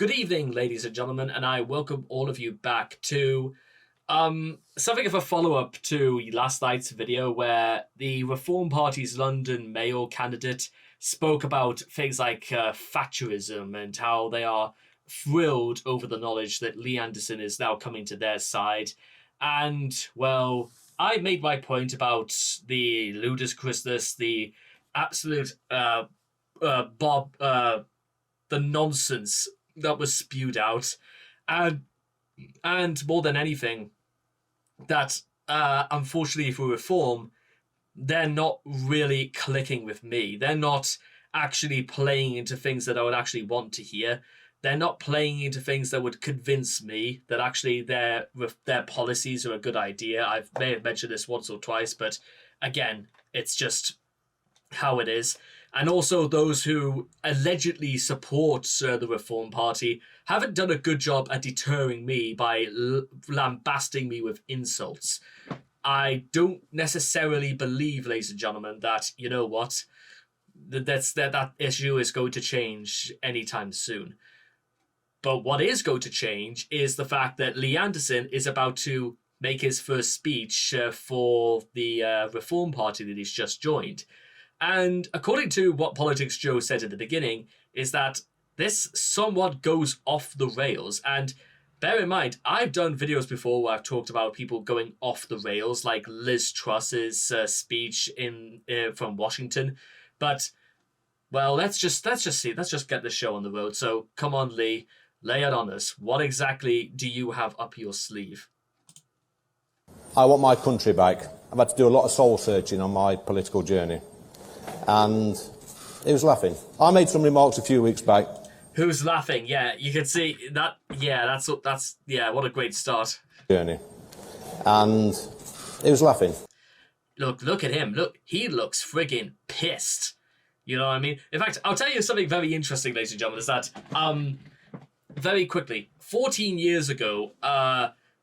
Good evening, ladies and gentlemen, and I welcome all of you back to something of a follow-up to last night's video where the Reform Party's London mayor candidate spoke about things like Thatcherism and how they are thrilled over the knowledge that Lee Anderson is now coming to their side. And, well, I made my point about the ludicrousness, the absolute the nonsense that was spewed out, and more than anything, that unfortunately for Reform, they're not really clicking with me. They're not actually playing into things that I would actually want to hear. They're not playing into things that would convince me that actually their policies are a good idea. I may have mentioned this once or twice, but again, it's just how it is. And also those who allegedly support the Reform Party haven't done a good job at deterring me by lambasting me with insults. I don't necessarily believe, ladies and gentlemen, that, you know what, that issue is going to change anytime soon. But what is going to change is the fact that Lee Anderson is about to make his first speech for the Reform Party that he's just joined. And according to what Politics Joe said at the beginning, is that this somewhat goes off the rails. And bear in mind, I've done videos before where I've talked about people going off the rails, like Liz Truss's speech from Washington. But, well, let's just get the show on the road. So come on, Lee, lay it on us. What exactly do you have up your sleeve? I want my country back. I've had to do a lot of soul searching on my political journey. And he was laughing. I made some remarks a few weeks back. Who's laughing? Yeah, you can see that. Yeah, that's what a great start. Journey. And he was laughing. Look at him. Look, he looks friggin' pissed. You know what I mean? In fact, I'll tell you something very interesting, ladies and gentlemen, is that, very quickly, 14 years ago,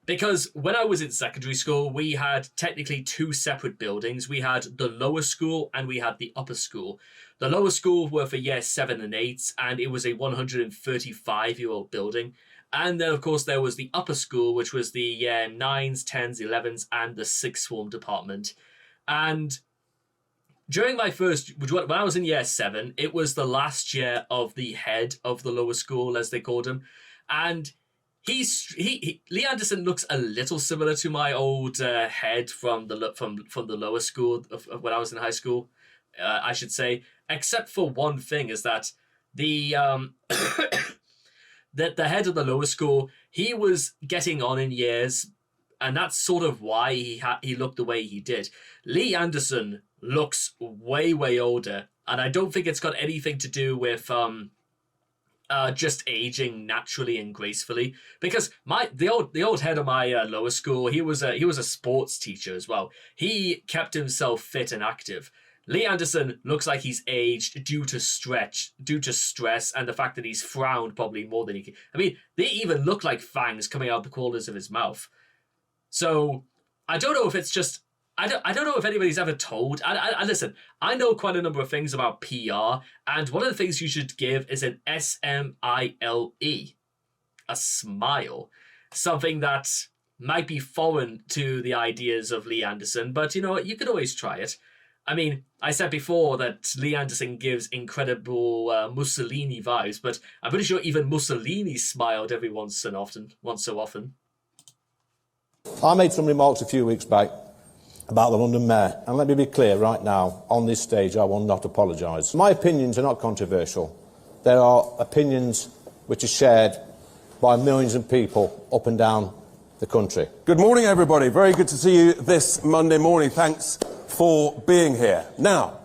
because when I was in secondary school, we had technically two separate buildings. We had the lower school and we had the upper school. The lower school were for year 7 and 8, and it was a 135-year-old building. And then, of course, there was the upper school, which was the year 9s, 10s, 11s, and the sixth form department. And during my when I was in year 7, it was the last year of the head of the lower school, as they called him. And Lee Anderson looks a little similar to my old head from the lower school of when I was in high school, I should say, except for one thing, is that the that the head of the lower school, he was getting on in years, and that's sort of why he looked the way he did. Lee Anderson looks way older, and I don't think it's got anything to do with just aging naturally and gracefully, because the old head of my lower school, he was a sports teacher as well. He kept himself fit and active. Lee Anderson looks like he's aged due to stress, and the fact that he's frowned probably more than he can. I mean, they even look like fangs coming out the corners of his mouth. So I don't know if it's just. I don't know if anybody's ever told. I listen, I know quite a number of things about PR, and one of the things you should give is an SMILE, a smile, something that might be foreign to the ideas of Lee Anderson, but you know what, you could always try it. I mean, I said before that Lee Anderson gives incredible Mussolini vibes, but I'm pretty sure even Mussolini smiled every once so often. I made some remarks a few weeks back about the London Mayor, and let me be clear right now, on this stage I will not apologise. My opinions are not controversial. There are opinions which are shared by millions of people up and down the country. Good morning, everybody. Very good to see you this Monday morning. Thanks for being here. Now,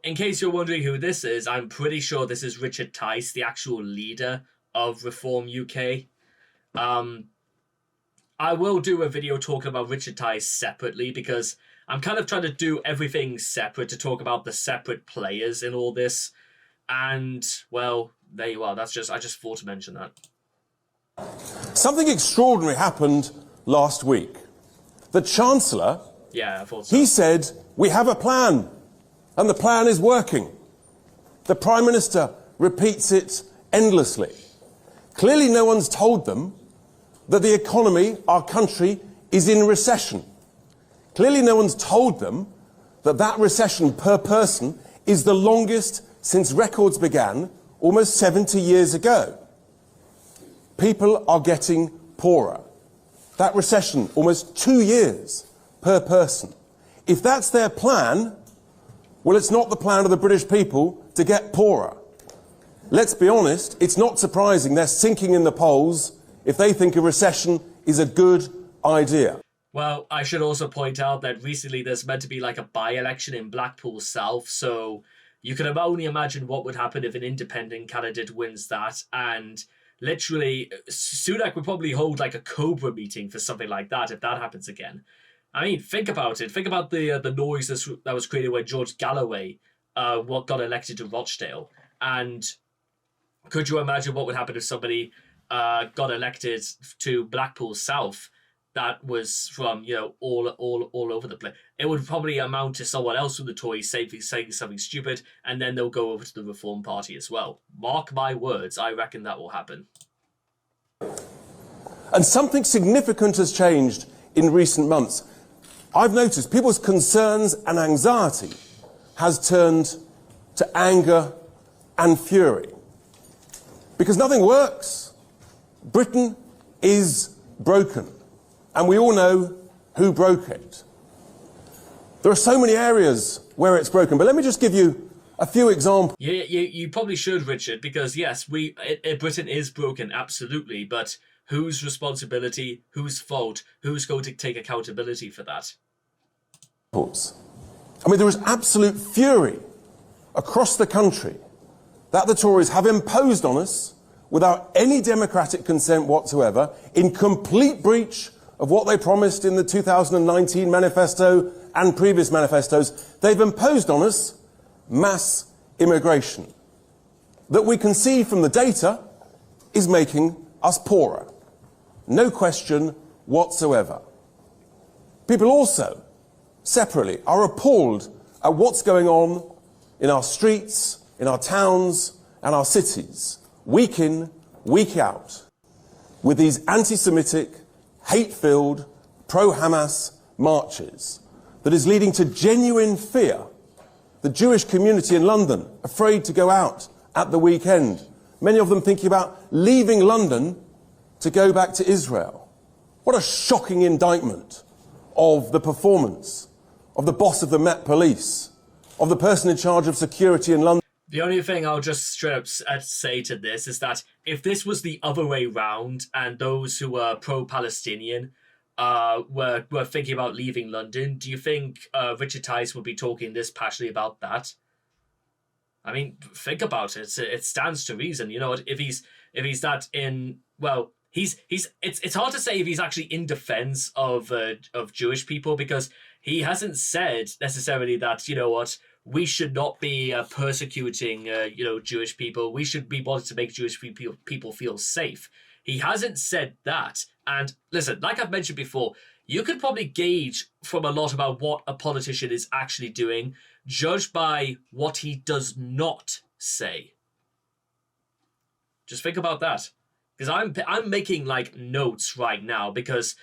in case you're wondering who this is, I'm pretty sure this is Richard Tice, the actual leader of Reform UK. I will do a video talking about Richard Tice separately, because I'm kind of trying to do everything separate to talk about the separate players in all this. And, well, there you are. I just thought to mention that. Something extraordinary happened last week. The Chancellor, I thought so. He said, we have a plan, and the plan is working. The Prime Minister repeats it endlessly. Clearly no one's told them that the economy, our country, is in recession. Clearly no one's told them that that recession per person is the longest since records began almost 70 years ago. People are getting poorer. That recession, almost 2 years per person. If that's their plan, well, it's not the plan of the British people to get poorer. Let's be honest, it's not surprising they're sinking in the polls if they think a recession is a good idea. Well, I should also point out that recently there's meant to be like a by-election in Blackpool South, so you can only imagine what would happen if an independent candidate wins that, and literally, Sunak would probably hold like a Cobra meeting for something like that if that happens again. I mean, think about it. Think about the noise that was created when George Galloway got elected to Rochdale. And could you imagine what would happen if somebody got elected to Blackpool South that was from, all over the place? It would probably amount to someone else from the Tories saying something stupid, and then they'll go over to the Reform Party as well. Mark my words, I reckon that will happen. And something significant has changed in recent months. I've noticed people's concerns and anxiety has turned to anger and fury. Because nothing works. Britain is broken. And we all know who broke it. There are so many areas where it's broken, but let me just give you a few examples. Yeah, you probably should, Richard, because yes, Britain is broken, absolutely, but whose responsibility, whose fault, who's going to take accountability for that? I mean, there is absolute fury across the country that the Tories have imposed on us without any democratic consent whatsoever, in complete breach of what they promised in the 2019 manifesto and previous manifestos. They've imposed on us mass immigration that we can see from the data is making us poorer. No question whatsoever. People also, separately, are appalled at what's going on in our streets, in our towns and our cities, week in, week out, with these anti-Semitic, hate-filled, pro-Hamas marches that is leading to genuine fear. The Jewish community in London afraid to go out at the weekend. Many of them thinking about leaving London to go back to Israel. What a shocking indictment of the performance of the boss of the Met Police, of the person in charge of security in London. The only thing I'll just straight up say to this is that if this was the other way round and those who were pro-Palestinian were thinking about leaving London, do you think Richard Tice would be talking this passionately about that? I mean, think about it. It stands to reason. You know what? If he's that in, well, it's hard to say if he's actually in defense of Jewish people, because he hasn't said necessarily that, you know what, we should not be persecuting, Jewish people. We should be wanting to make Jewish people feel safe. He hasn't said that. And listen, like I've mentioned before, you could probably gauge from a lot about what a politician is actually doing, judged by what he does not say. Just think about that. Because I'm making like notes right now because,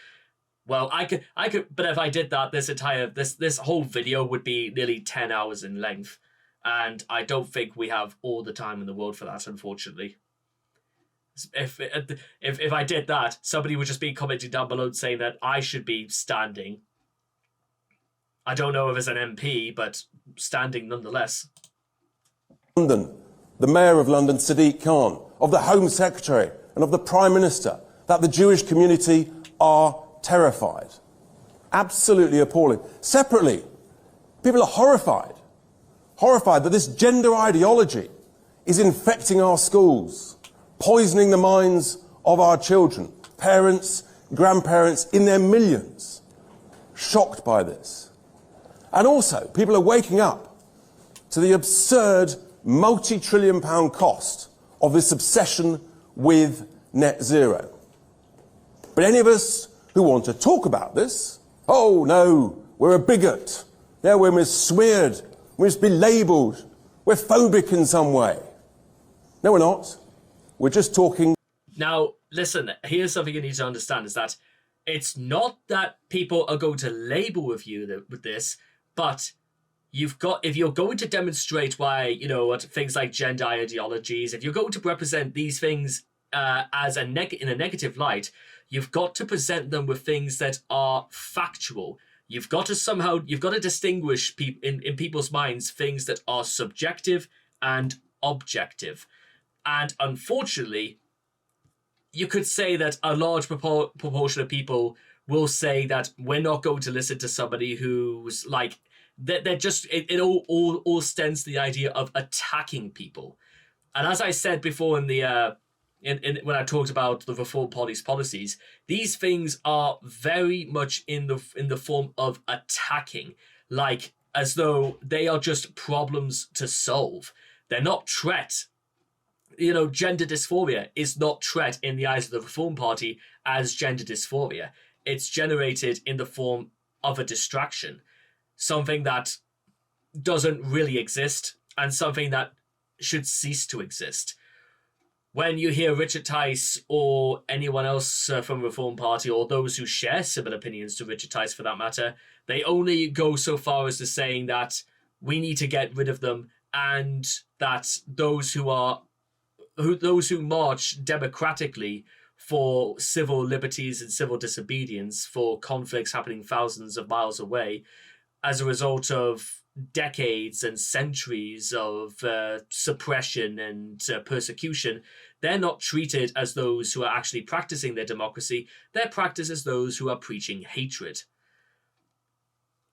well, I could, but if I did that, this whole video would be nearly 10 hours in length, and I don't think we have all the time in the world for that, unfortunately. If I did that, somebody would just be commenting down below saying that I should be standing. I don't know if it's an MP, but standing nonetheless. London, the Mayor of London, Sadiq Khan, of the Home Secretary and of the Prime Minister, that the Jewish community are terrified. Absolutely appalling. Separately, people are horrified that this gender ideology is infecting our schools, poisoning the minds of our children, parents, grandparents in their millions, shocked by this. And also, people are waking up to the absurd multi-trillion-pound cost of this obsession with net zero. But any of us who want to talk about this, oh no, we're a bigot. Yeah, we're smeared, we must be labelled, we're phobic in some way. No, we're not. We're just talking. Now, listen, here's something you need to understand is that it's not that people are going to label with you with this, but if you're going to demonstrate why, things like gender ideologies, if you're going to represent these things as in a negative light, you've got to present them with things that are factual. You've got to distinguish in people's minds things that are subjective and objective. And unfortunately, you could say that a large proportion of people will say that we're not going to listen to somebody who's like, they're just, it all stems to the idea of attacking people. And as I said before in the when I talked about the Reform Party's policies, these things are very much in the form of attacking, like as though they are just problems to solve. They're not threat. Gender dysphoria is not threat in the eyes of the Reform Party as gender dysphoria. It's generated in the form of a distraction, something that doesn't really exist and something that should cease to exist. When you hear Richard Tice or anyone else from the Reform Party, or those who share similar opinions to Richard Tice for that matter, they only go so far as to saying that we need to get rid of them, and that those who march democratically for civil liberties and civil disobedience, for conflicts happening thousands of miles away, as a result of decades and centuries of suppression and persecution, they're not treated as those who are actually practicing their democracy. They're practiced as those who are preaching hatred.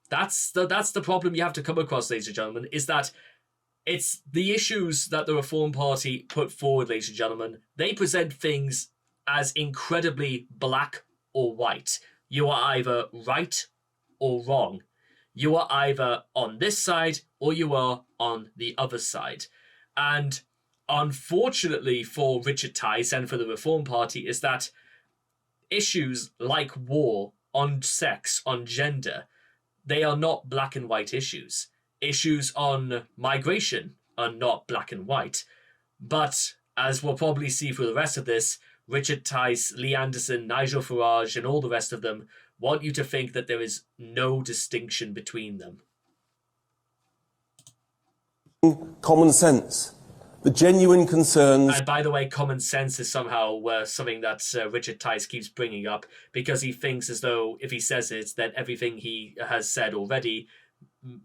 That's the problem you have to come across, ladies and gentlemen, is that it's the issues that the Reform Party put forward, ladies and gentlemen. They present things as incredibly black or white. You are either right or wrong. You are either on this side or you are on the other side. And unfortunately for Richard Tice and for the Reform Party is that issues like war, on sex, on gender, they are not black and white issues. Issues on migration are not black and white. But as we'll probably see through the rest of this, Richard Tice, Lee Anderson, Nigel Farage, and all the rest of them want you to think that there is no distinction between them. Common sense. The genuine concerns. And by the way, common sense is somehow something that Richard Tice keeps bringing up, because he thinks as though if he says it, then everything he has said already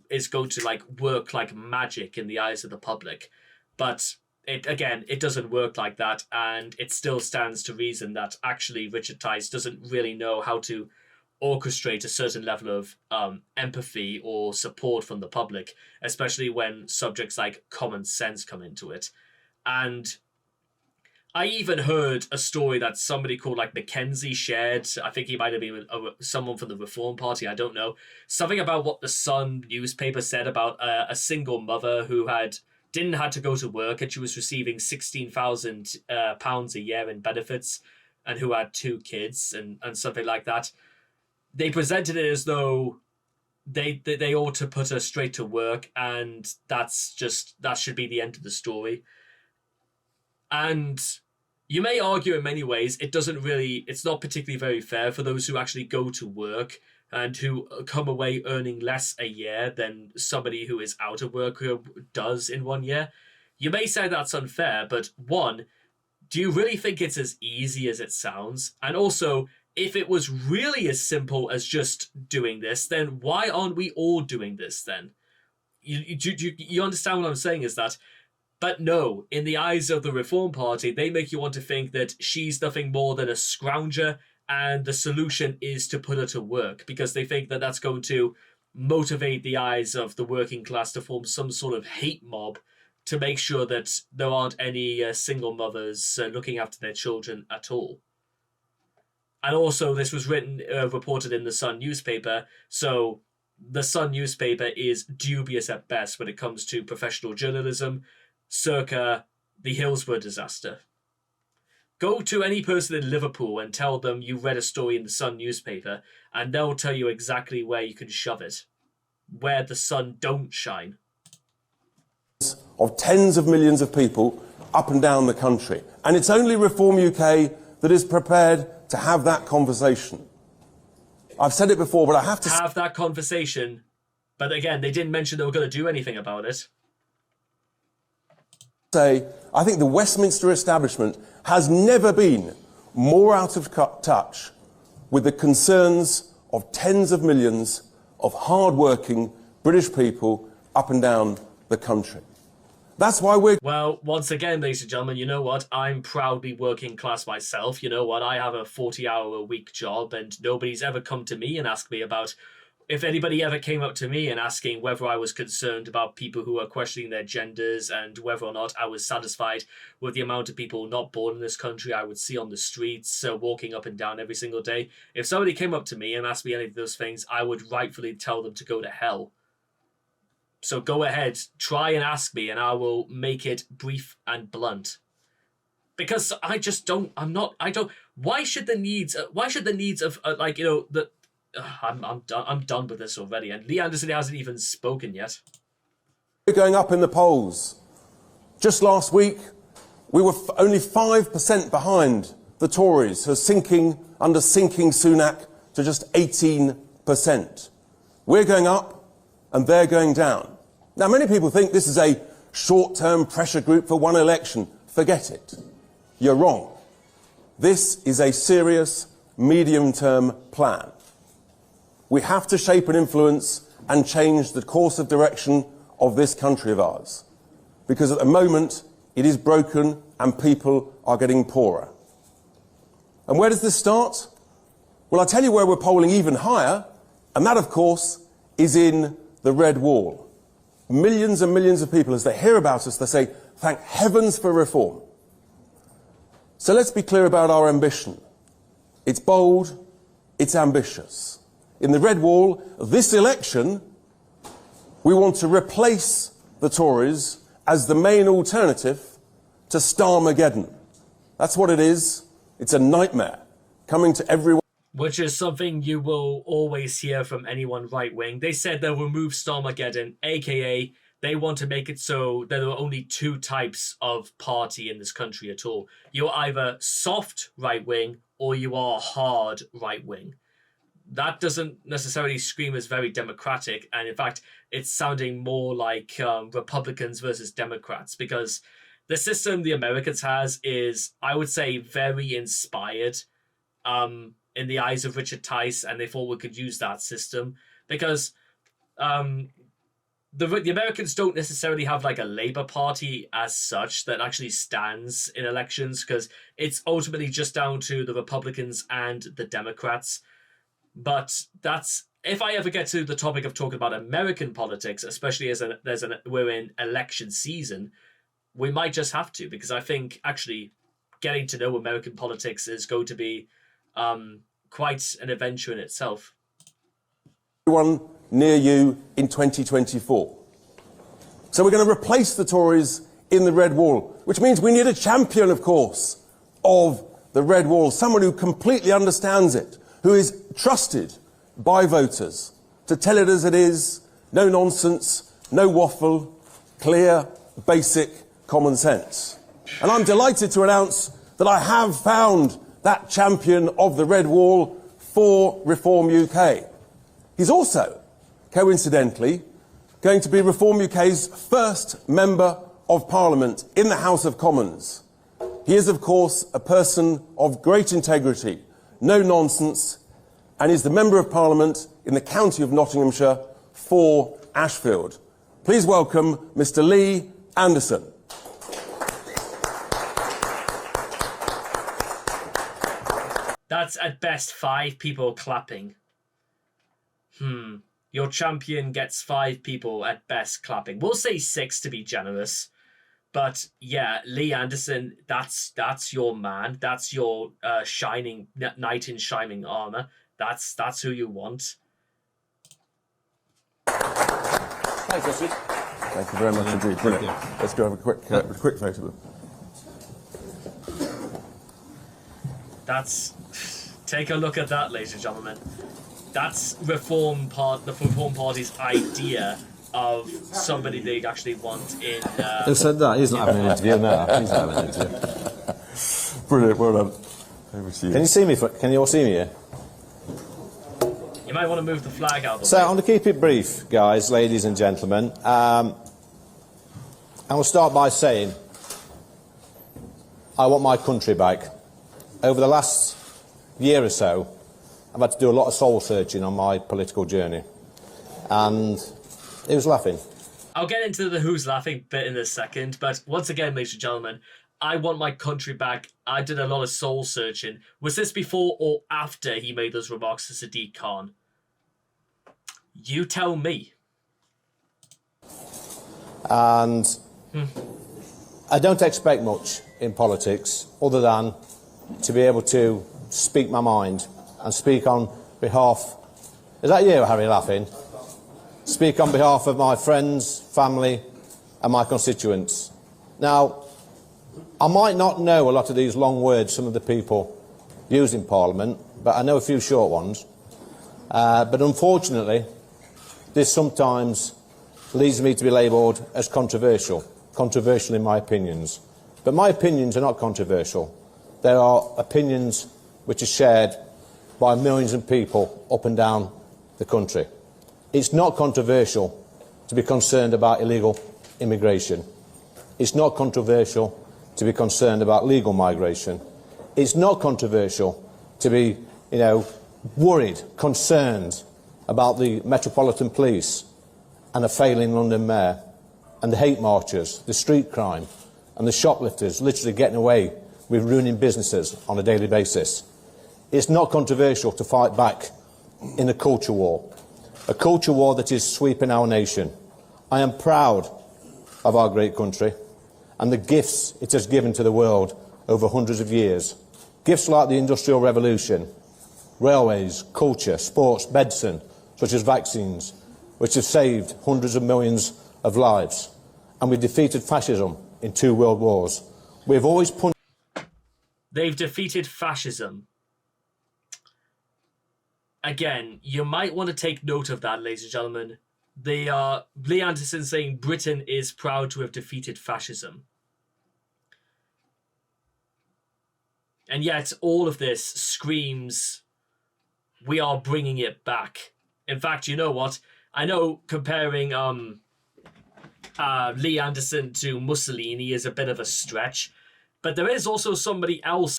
is going to work like magic in the eyes of the public. But it doesn't work like that, and it still stands to reason that actually Richard Tice doesn't really know how to orchestrate a certain level of empathy or support from the public, especially when subjects like common sense come into it. And I even heard a story that somebody called Mackenzie shared. I think he might have been someone from the Reform Party, I don't know. Something about what the Sun newspaper said about a single mother who didn't have to go to work, and she was receiving £16,000 a year in benefits, and who had 2 kids and something like that. They presented it as though they ought to put her straight to work, and that should be the end of the story. And you may argue in many ways it's not particularly very fair for those who actually go to work and who come away earning less a year than somebody who is out of work who does in 1 year. You may say that's unfair, but one, do you really think it's as easy as it sounds? And also, if it was really as simple as just doing this, then why aren't we all doing this then? You understand what I'm saying is that? But no, in the eyes of the Reform Party, they make you want to think that she's nothing more than a scrounger, and the solution is to put her to work, because they think that that's going to motivate the eyes of the working class to form some sort of hate mob to make sure that there aren't any single mothers looking after their children at all. And also, this was reported in the Sun newspaper, so the Sun newspaper is dubious at best when it comes to professional journalism, circa the Hillsborough disaster. Go to any person in Liverpool and tell them you read a story in the Sun newspaper, and they'll tell you exactly where you can shove it, where the sun don't shine. Of tens of millions of people up and down the country. And it's only Reform UK that is prepared to have that conversation. I've said it before, but I have to have that conversation. But again, they didn't mention they were going to do anything about it. Say, I think the Westminster establishment has never been more out of touch with the concerns of tens of millions of hard-working British people up and down the country. That's why we're... Well, once again, ladies and gentlemen, you know what? I'm proudly working class myself. You know what? I have a 40-hour-a-week job, and nobody's ever come to me and asked me about... If anybody ever came up to me and asking whether I was concerned about people who are questioning their genders and whether or not I was satisfied with the amount of people not born in this country I would see on the streets, walking up and down every single day, if somebody came up to me and asked me any of those things, I would rightfully tell them to go to hell. So go ahead, try and ask me, and I will make it brief and blunt. Because I just don't, why should the needs of, I'm done with this already, and Lee Anderson hasn't even spoken yet. We're going up in the polls. Just last week, we were only 5% behind the Tories, who are sinking Sunak to just 18%. We're going up, and they're going down. Now, many people think this is a short-term pressure group for one election. Forget it. You're wrong. This is a serious, medium-term plan. We have to shape and influence and change the course of direction of this country of ours. Because at the moment, it is broken and people are getting poorer. And where does this start? Well, I'll tell you where we're polling even higher, and that, of course, is in the Red Wall. Millions and millions of people, as they hear about us, they say, thank heavens for reform. So let's be clear about our ambition. It's bold, it's ambitious. In the Red Wall, this election, we want to replace the Tories as the main alternative to Starmageddon. That's what it is. It's a nightmare coming to everyone. Which is something you will always hear from anyone right-wing. They said they'll remove Starmageddon, aka they want to make it so there are only two types of party in this country at all. You're either soft right-wing or you are hard right-wing. That doesn't necessarily scream as very democratic, and in fact, it's sounding more like Republicans versus Democrats, because the system the Americans has is, I would say, very inspired in the eyes of Richard Tice, and they thought we could use that system because the Americans don't necessarily have like a Labour Party as such that actually stands in elections, because it's ultimately just down to the Republicans and the Democrats. But that's, if I ever get to the topic of talking about American politics, especially as we're in election season, we might just have to, because I think actually getting to know American politics is going to be quite an adventure in itself. One near you in 2024. So we're going to replace the Tories in the Red Wall, which means we need a champion, of course, of the Red Wall, someone who completely understands it, who is trusted by voters to tell it as it is, no nonsense, no waffle, clear, basic common sense. And I'm delighted to announce that I have found that champion of the Red Wall for Reform UK. He's also, coincidentally, going to be Reform UK's first Member of Parliament in the House of Commons. He is, of course, a person of great integrity, no nonsense, and is the Member of Parliament in the county of Nottinghamshire for Ashfield. Please welcome Mr. Lee Anderson. That's at best 5 people clapping. Your champion gets 5 people at best clapping. We'll say 6 to be generous. But yeah, Lee Anderson, that's your man. That's your shining knight in shining armor. That's who you want. Thanks, Richard. Thank you very much indeed. Brilliant. Let's go have a quick photo of them. Take a look at that, ladies and gentlemen. That's the Reform Party's idea of somebody they'd actually want in. Who said that? He's not having an interview now. He's not having an interview. Brilliant, well done. Over to you. Can you see me? Can you all see me here? You might want to move the flag out. So, I'm going to keep it brief, guys, ladies and gentlemen. And we'll start by saying, I want my country back. Over the last year or so, I've had to do a lot of soul searching on my political journey. And it was laughing. I'll get into the who's laughing bit in a second, but once again, ladies and gentlemen, I want my country back. I did a lot of soul searching. Was this before or after he made those remarks to Sadiq Khan? You tell me. And I don't expect much in politics other than to be able to speak my mind and speak on behalf... Is that you, Harry, laughing? Speak on behalf of my friends, family and my constituents. Now, I might not know a lot of these long words some of the people use in Parliament, but I know a few short ones. But unfortunately, this sometimes leads me to be labelled as controversial in my opinions. But my opinions are not controversial. There are opinions which are shared by millions of people up and down the country. It's not controversial to be concerned about illegal immigration. It's not controversial to be concerned about legal migration. It's not controversial to be, worried, concerned about the Metropolitan Police and a failing London Mayor and the hate marchers, the street crime and the shoplifters literally getting away with ruining businesses on a daily basis. It's not controversial to fight back in a culture war that is sweeping our nation. I am proud of our great country and the gifts it has given to the world over hundreds of years. Gifts like the Industrial Revolution, railways, culture, sports, medicine, such as vaccines, which have saved hundreds of millions of lives. And we've defeated fascism in 2 world wars. We've always punched... They've defeated fascism. Again, you might want to take note of that, ladies and gentlemen. They are Lee Anderson saying Britain is proud to have defeated fascism. And yet all of this screams, we are bringing it back. In fact, you know what? I know comparing Lee Anderson to Mussolini is a bit of a stretch, but there is also somebody else.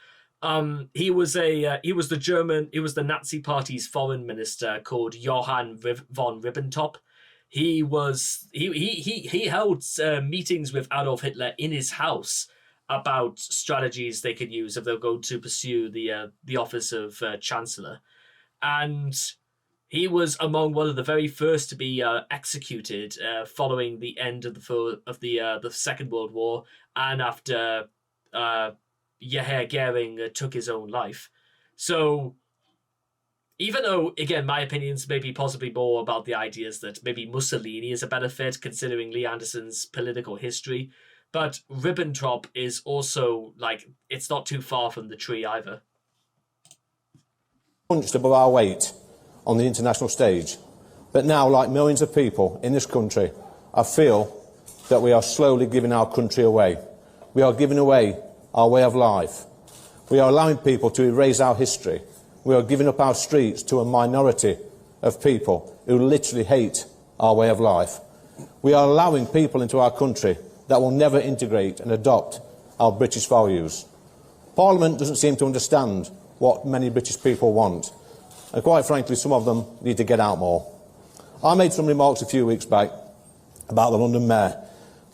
He was the Nazi Party's foreign minister called Johann von Ribbentrop. He held meetings with Adolf Hitler in his house about strategies they could use if they're going to pursue the office of Chancellor, and he was among one of the very first to be executed following the end of the Second World War, and after Yahya Goering took his own life. So even though, again, my opinions may be possibly more about the ideas that maybe Mussolini is a better fit considering Lee Anderson's political history, but Ribbentrop is also, it's not too far from the tree either. Punched above our weight on the international stage. But now, like millions of people in this country, I feel that we are slowly giving our country away. We are giving away our way of life. We are allowing people to erase our history. We are giving up our streets to a minority of people who literally hate our way of life. We are allowing people into our country that will never integrate and adopt our British values. Parliament doesn't seem to understand what many British people want. And quite frankly, some of them need to get out more. I made some remarks a few weeks back about the London Mayor,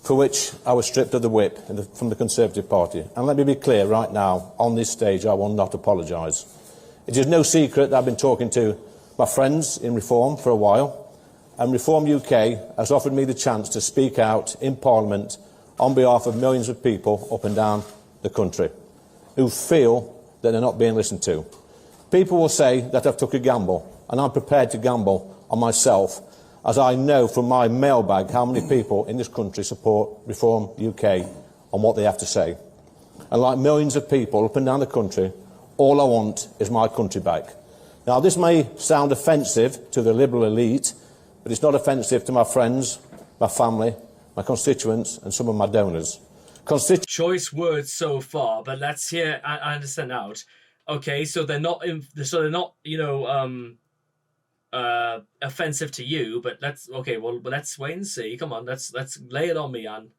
for which I was stripped of the whip from the Conservative Party. And let me be clear right now, on this stage, I will not apologise. It is no secret that I've been talking to my friends in Reform for a while, and Reform UK has offered me the chance to speak out in Parliament on behalf of millions of people up and down the country who feel that they're not being listened to. People will say that I've took a gamble, and I'm prepared to gamble on myself, as I know from my mailbag how many people in this country support Reform UK on what they have to say. And like millions of people up and down the country, all I want is my country back. Now, this may sound offensive to the Liberal elite, but it's not offensive to my friends, my family, my constituents and some of my donors. Choice words so far, but let's hear. I understand out. Okay, so they're not. You know, offensive to you, but let's. Okay, well, let's wait and see. Come on, let's lay it on me, Anne.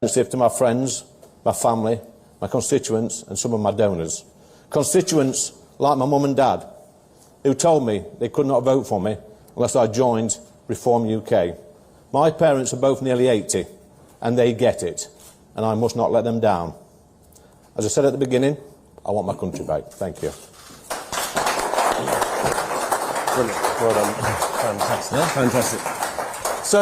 To my friends, my family, my constituents and some of my donors. Constituents like my mum and dad, who told me they could not vote for me unless I joined Reform UK. My parents are both nearly 80, and they get it, and I must not let them down. As I said at the beginning, I want my country back. Thank you. Brilliant. Well done. Fantastic. Yeah, fantastic. So,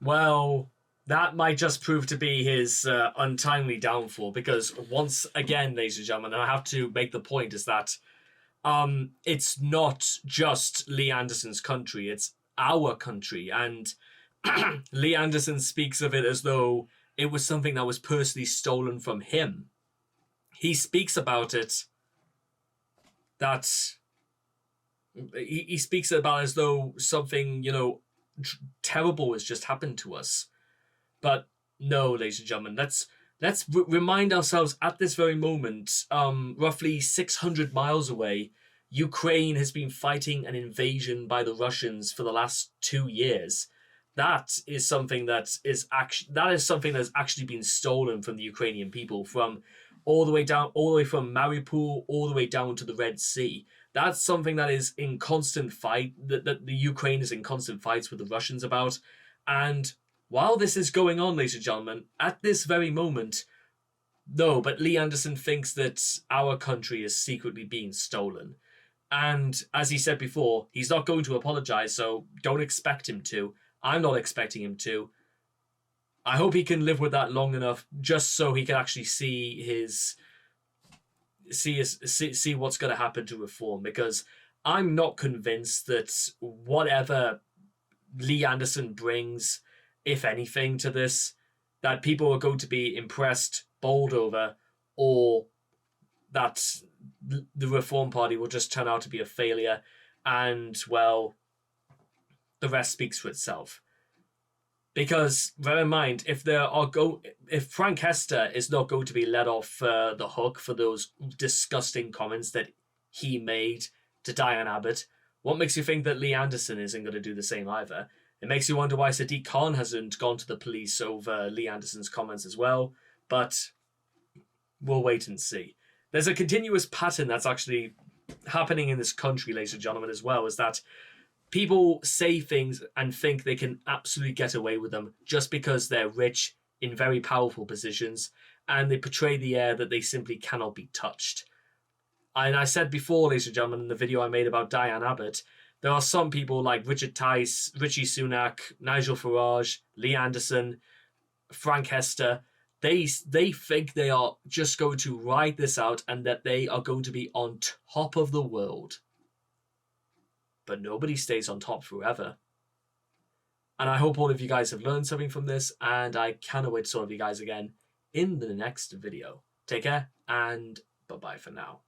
well, that might just prove to be his untimely downfall, because once again, ladies and gentlemen, I have to make the point is that it's not just Lee Anderson's country, it's our country. And Lee Anderson speaks of it as though it was something that was personally stolen from him. He speaks about it that he speaks about as though something, you know, terrible has just happened to us. But no, ladies and gentlemen, let's remind ourselves at this very moment, roughly 600 miles away, Ukraine has been fighting an invasion by the Russians for the last 2 years. That is something that is something that's actually been stolen from the Ukrainian people, from all the way from Mariupol all the way down to the Red Sea. That's something that is in constant fight, that the Ukraine is in constant fights with the Russians about. And while this is going on, ladies and gentlemen, at this very moment, no, but Lee Anderson thinks that our country is secretly being stolen. And as he said before, he's not going to apologize, so don't expect him to. I'm not expecting him to. I hope he can live with that long enough just so he can actually see what's going to happen to reform, because I'm not convinced that whatever Lee Anderson brings, if anything, to this, that people are going to be impressed, bowled over, or that the Reform Party will just turn out to be a failure, and, well, the rest speaks for itself. Because, bear in mind, if Frank Hester is not going to be let off the hook for those disgusting comments that he made to Diane Abbott, what makes you think that Lee Anderson isn't going to do the same either? It makes you wonder why Sadiq Khan hasn't gone to the police over Lee Anderson's comments as well, but we'll wait and see. There's a continuous pattern that's actually happening in this country, ladies and gentlemen, as well, is that people say things and think they can absolutely get away with them just because they're rich, in very powerful positions, and they portray the air that they simply cannot be touched. And I said before, ladies and gentlemen, in the video I made about Diane Abbott, there are some people like Richard Tice, Rishi Sunak, Nigel Farage, Lee Anderson, Frank Hester. They think they are just going to ride this out and that they are going to be on top of the world. But nobody stays on top forever. And I hope all of you guys have learned something from this, and I cannot wait to talk to you guys again in the next video. Take care, and bye-bye for now.